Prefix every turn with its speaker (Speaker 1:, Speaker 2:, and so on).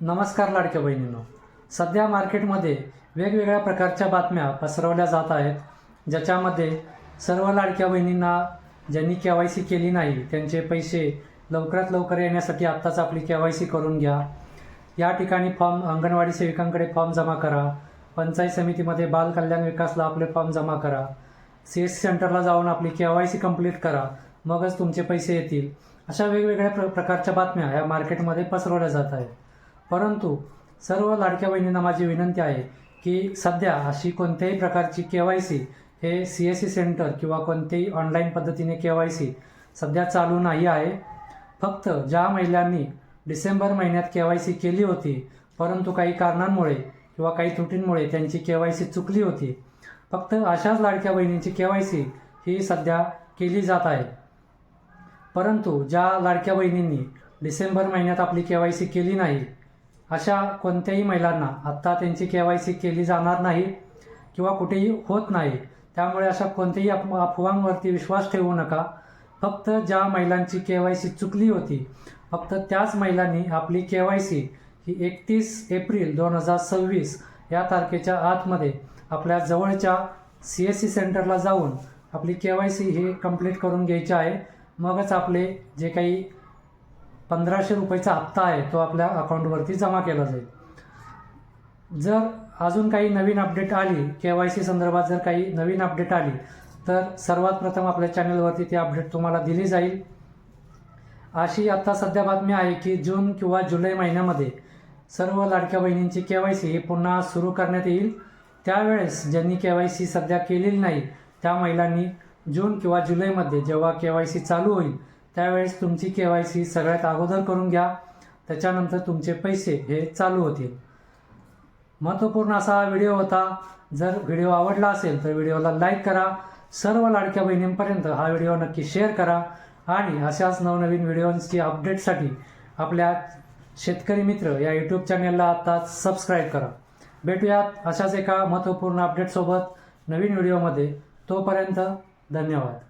Speaker 1: नमस्कार लाडक्या बहिणींनो, सध्या मार्केटमध्ये वेगवेगळ्या प्रकारच्या बातम्या पसरवल्या जात आहेत, ज्याच्यामध्ये सर्व लाडक्या बहिणींना ज्यांनी KYC केली नाही त्यांचे पैसे लवकरात लवकर येण्यासाठी आत्ताच आपली KYC करून घ्या. या ठिकाणी फॉर्म अंगणवाडी सेविकांकडे फॉर्म जमा करा, पंचायत समितीमध्ये बाल कल्याण विकासला आपले फॉर्म जमा करा, CSC सेंटरला जाऊन आपली KYC कंप्लीट करा, मगच तुमचे पैसे येतील. अशा वेगवेगळ्या प्रकारच्या बातम्या या मार्केटमध्ये पसरवल्या जात आहेत. परंतु सर्व लाडक्या बहिणींना माझी विनंती आहे की सध्या अशी कोणत्याही प्रकारची KYC हे CSC सेंटर किंवा कोणत्याही ऑनलाईन पद्धतीने KYC सध्या चालू नाही आहे. फक्त ज्या महिलांनी डिसेंबर महिन्यात KYC केली होती परंतु काही कारणांमुळे किंवा काही त्रुटींमुळे त्यांची KYC चुकली होती, फक्त अशाच लाडक्या बहिणींची KYC ही सध्या केली जात आहे. परंतु ज्या लाडक्या बहिणींनी डिसेंबर महिन्यात आपली KYC केली नाही अशा कोणत्याही महिलांना आत्ता त्यांची KYC केली जाणार नाही किंवा कुठेही होत नाही. त्यामुळे अशा कोणत्याही अफवांवरती विश्वास ठेवू नका. फक्त ज्या महिलांची KYC चुकली होती फक्त त्याच महिलांनी आपली KYC ही 31 एप्रिल 2026 या तारखेच्या आतमध्ये आपल्या जवळच्या CSC सेंटरला जाऊन आपली KYC ही कंप्लीट करून घ्यायची आहे. मगच आपले जे काही 1500 रुपयाचा हप्ता आहे तो आपल्या अकाउंटवरती जमा केला जाईल. जर अजून काही नवीन अपडेट आली, KYC संदर्भात जर काही नवीन अपडेट आली तर सर्वात प्रथम आपल्या चॅनलवरती ती अपडेट तुम्हाला दिली जाईल. अशी आत्ता सध्या बातमी आहे की जून किंवा जुलै महिन्यामध्ये सर्व लाडक्या बहिणींची KYC ही पुन्हा सुरू करण्यात येईल. त्यावेळेस ज्यांनी KYC सध्या केलेली नाही त्या महिलांनी जून किंवा जुलैमध्ये जेव्हा KYC चालू होईल त्यावेळेस तुमची KYC सगळ्यात अगोदर करून घ्या. त्याच्यानंतर तुमचे पैसे हे चालू होतील. महत्त्वपूर्ण असा हा व्हिडिओ होता. जर व्हिडिओ आवडला असेल तर व्हिडिओला लाईक करा. सर्व लाडक्या बहिणींपर्यंत हा व्हिडिओ नक्की शेअर करा आणि अशाच नवनवीन व्हिडिओंची अपडेटसाठी आपल्या शेतकरी मित्र या YouTube चॅनेलला आत्ताच सबस्क्राईब करा. भेटूयात अशाच एका महत्त्वपूर्ण अपडेटसोबत नवीन व्हिडिओमध्ये. तोपर्यंत धन्यवाद.